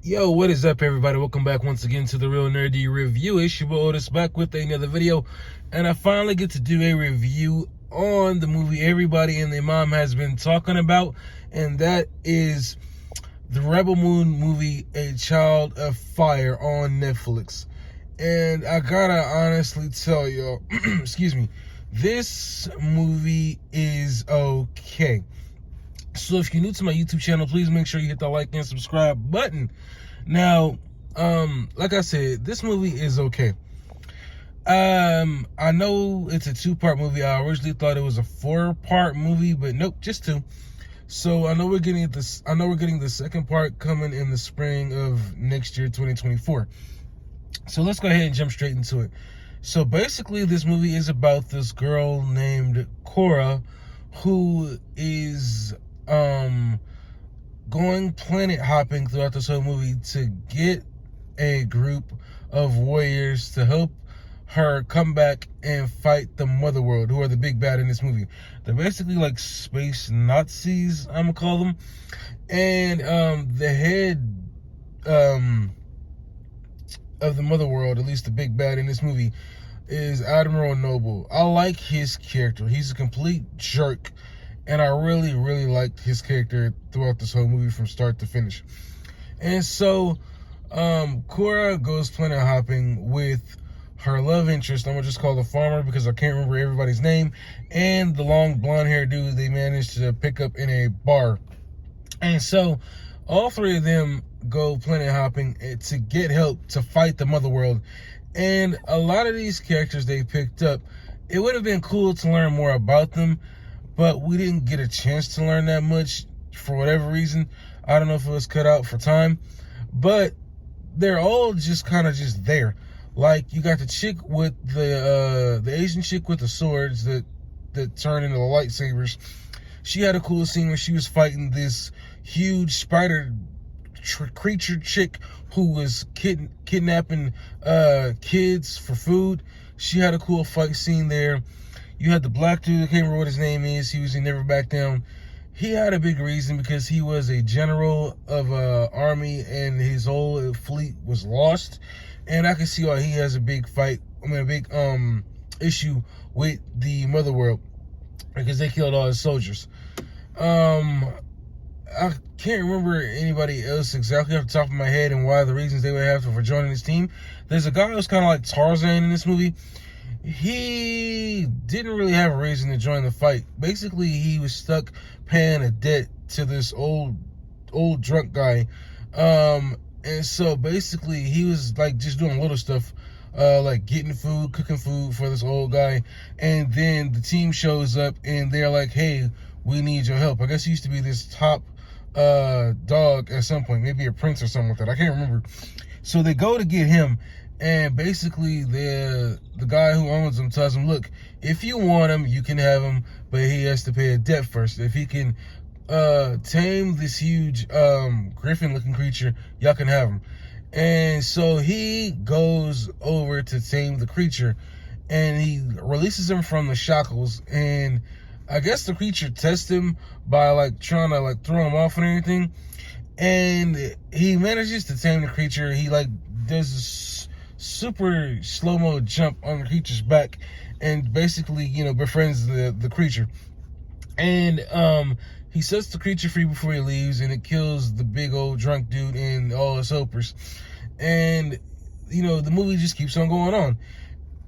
Yo, what is up, everybody? Welcome back once again to the Real Nerdy Review. It's your boy Otis back with another video, and I finally get to do a review on the movie everybody and their mom has been talking about, and that is the Rebel Moon movie, A Child of Fire, on Netflix. And I gotta honestly tell y'all, excuse me, this movie is okay. So if you're new to my YouTube channel, please make sure you hit the like and subscribe button. Now, like I said, this movie is okay. I know it's a two-part movie. I originally thought it was a four-part movie, but nope, just two. So I know we're getting this. I know we're getting the second part coming in the spring of next year, 2024. So let's go ahead and jump straight into it. So basically, this movie is about this girl named Korra, who is going planet hopping throughout this whole movie to get a group of warriors to help her come back and fight the Mother World, who are the big bad in this movie. They're basically like space Nazis, I'm gonna call them. And the head of the Mother World, at least the big bad in this movie, is Admiral Noble. I like his character. He's a complete jerk, and I really, really liked his character throughout this whole movie from start to finish. And so, Korra goes planet hopping with her love interest. I'm gonna just call the farmer because I can't remember everybody's name, and the long blonde haired dude they managed to pick up in a bar. And so, all three of them go planet hopping to get help to fight the Mother World. And a lot of these characters they picked up, it would have been cool to learn more about them, but we didn't get a chance to learn that much for whatever reason. I don't know if it was cut out for time, but they're all just kind of just there. Like, you got the chick with the Asian chick with the swords that turn into the lightsabers. She had a cool scene where she was fighting this huge spider creature chick who was kidnapping kids for food. She had a cool fight scene there. You had the black dude, I can't remember what his name is. He never back down. He had a big reason because he was a general of an army and his whole fleet was lost. And I can see why he has a big issue with the Mother World because they killed all his soldiers. I can't remember anybody else exactly off the top of my head and why the reasons they would have for joining this team. There's a guy who's kind of like Tarzan in this movie. He didn't really have a reason to join the fight. Basically, he was stuck paying a debt to this old drunk guy. And so basically he was like just doing little stuff, like getting food, cooking food for this old guy. And then the team shows up and they're like, hey, we need your help. I guess he used to be this top dog at some point, maybe a prince or something like that. I can't remember. So they go to get him. And basically, the guy who owns him tells him, look, if you want him, you can have him, but he has to pay a debt first. If he can tame this huge griffin-looking creature, y'all can have him. And so he goes over to tame the creature, and he releases him from the shackles. And I guess the creature tests him by like trying to like throw him off and everything. And he manages to tame the creature. He like does this super slow-mo jump on the creature's back and basically, befriends the creature. And he sets the creature free before he leaves, and it kills the big old drunk dude and all his helpers. And the movie just keeps on going on.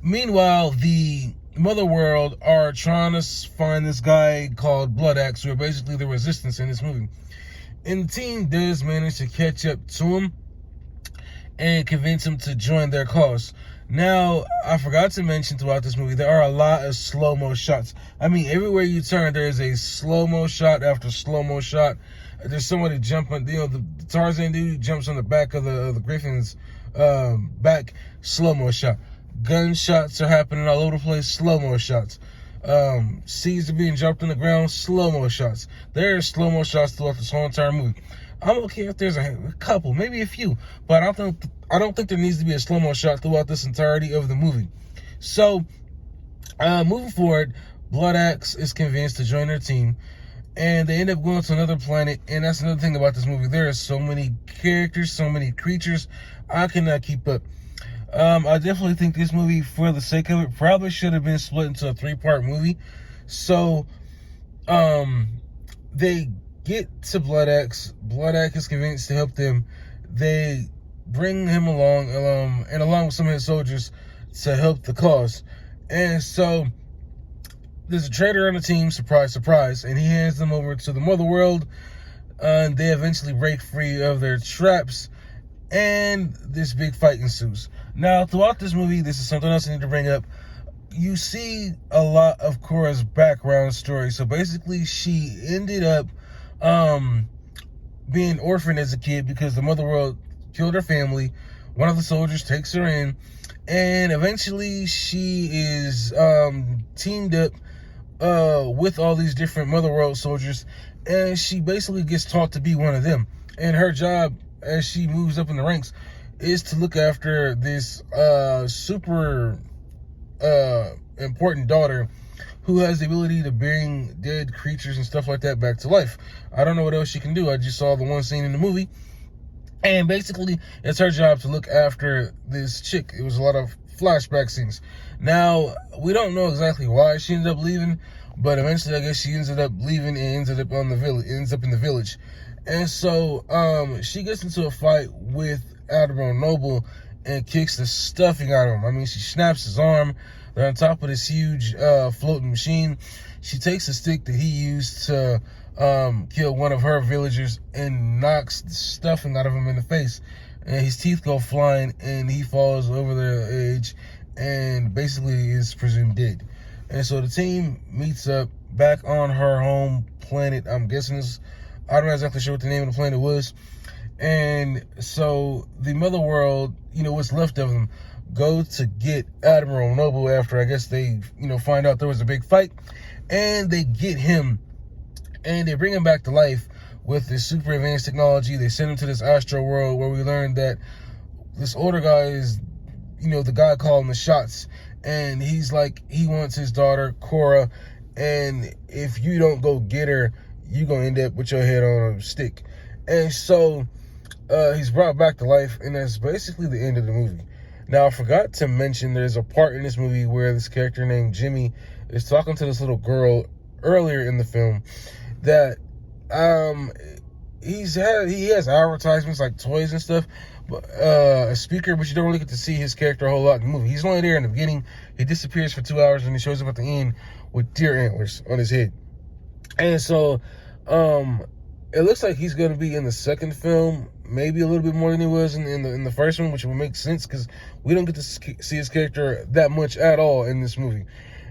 Meanwhile, the Mother World are trying to find this guy called Blood Axe, who are basically the resistance in this movie. And the team does manage to catch up to him and convince him to join their cause. Now, I forgot to mention throughout this movie, there are a lot of slow-mo shots. I mean, everywhere you turn, there is a slow-mo shot after slow-mo shot. There's somebody jumping, the Tarzan dude jumps on the back of the Griffin's back, slow-mo shot. Gunshots are happening all over the place, slow-mo shots. Seeds are being jumped on the ground, slow-mo shots. There are slow-mo shots throughout this whole entire movie. I'm okay if there's a couple, maybe a few, but I don't think there needs to be a slow-mo shot throughout this entirety of the movie. So, moving forward, Blood Axe is convinced to join their team, and they end up going to another planet. And that's another thing about this movie. There are so many characters, so many creatures. I cannot keep up. I definitely think this movie, for the sake of it, probably should have been split into a 3-part movie. So, they get to Blood Axe. Blood Axe is convinced to help them. They bring him along, and along with some of his soldiers, to help the cause. And so there's a traitor on the team, surprise, surprise, and he hands them over to the Mother World. And they eventually break free of their traps, and this big fight ensues. Now, throughout this movie, this is something else I need to bring up. You see a lot of Korra's background story. So basically, she ended up being orphaned as a kid because the Mother World killed her family. One of the soldiers takes her in, and eventually she is teamed up with all these different Mother World soldiers, and she basically gets taught to be one of them. And her job, as she moves up in the ranks, is to look after this super important daughter who has the ability to bring dead creatures and stuff like that back to life. I don't know what else she can do. I just saw the one scene in the movie. And basically, it's her job to look after this chick. It was a lot of flashback scenes. Now, we don't know exactly why she ended up leaving, but eventually, I guess she ended up leaving and ends up in the village. And so, she gets into a fight with Admiral Noble and kicks the stuffing out of him. I mean, she snaps his arm. They're on top of this huge floating machine. She takes a stick that he used to kill one of her villagers and knocks the stuffing out of him in the face. And his teeth go flying, and he falls over the edge and basically is presumed dead. And so the team meets up back on her home planet. I'm guessing I'm not exactly sure what the name of the planet was. And so the Mother World, what's left of them, go to get Admiral Noble after, I guess, they, find out there was a big fight. And they get him, and they bring him back to life with this super advanced technology. They send him to this astro world where we learn that this older guy is, the guy calling the shots. And he's like, he wants his daughter, Korra, and if you don't go get her, you're going to end up with your head on a stick. And so he's brought back to life, and that's basically the end of the movie. Now, I forgot to mention there's a part in this movie where this character named Jimmy is talking to this little girl earlier in the film that he has advertisements like toys and stuff, but a speaker, but you don't really get to see his character a whole lot in the movie. He's only there in the beginning. He disappears for 2 hours, and he shows up at the end with deer antlers on his head. And so it looks like he's going to be in the second film, maybe a little bit more than he was in the first one, which will make sense because we don't get to see his character that much at all in this movie.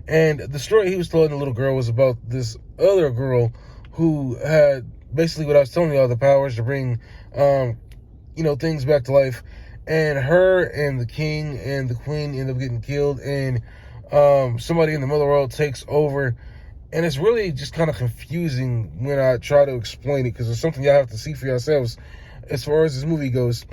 And the story he was telling the little girl was about this other girl who had basically what I was telling you all, the powers to bring things back to life. And her and the king and the queen end up getting killed, and somebody in the Mother World takes over. And it's really just kind of confusing when I try to explain it, because it's something y'all have to see for yourselves as far as this movie goes.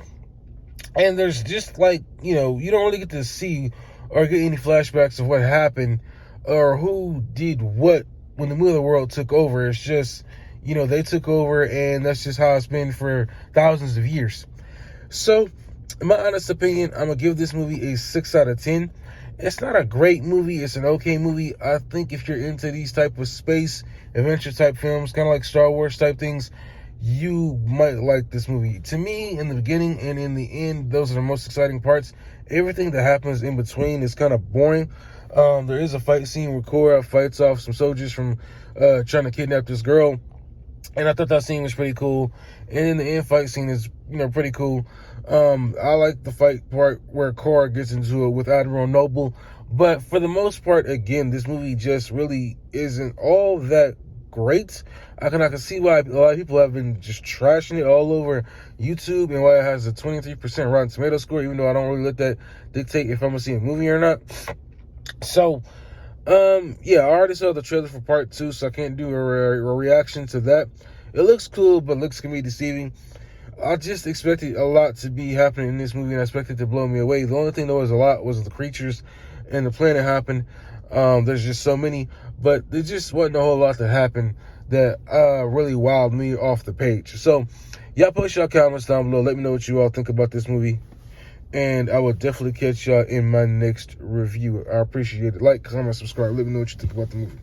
And there's just like, you don't really get to see or get any flashbacks of what happened or who did what when the Mother World took over. It's just, they took over, and that's just how it's been for thousands of years. So, in my honest opinion, I'm going to give this movie a 6 out of 10. It's not a great movie. It's an okay movie. I think if you're into these type of space adventure type films, kind of like Star Wars type things, you might like this movie. To me, in the beginning and in the end, those are the most exciting parts. Everything that happens in between is kind of boring. There is a fight scene where Korra fights off some soldiers from trying to kidnap this girl, and I thought that scene was pretty cool. And then the end fight scene is, pretty cool. I like the fight part where Korra gets into it with Admiral Noble. But for the most part, again, this movie just really isn't all that great. I can see why a lot of people have been just trashing it all over YouTube, and why it has a 23% Rotten Tomato score, even though I don't really let that dictate if I'm going to see a movie or not. So, I already saw the trailer for part 2, so I can't do a reaction to that. It looks cool, but looks can be deceiving. I just expected a lot to be happening in this movie, and I expected it to blow me away. The only thing that was a lot was the creatures and the planet happened. There's just so many, but there just wasn't a whole lot that happened that really wowed me off the page. So, y'all post your comments down below. Let me know what you all think about this movie. And I will definitely catch y'all in my next review. I appreciate it. Like, comment, subscribe. Let me know what you think about the movie.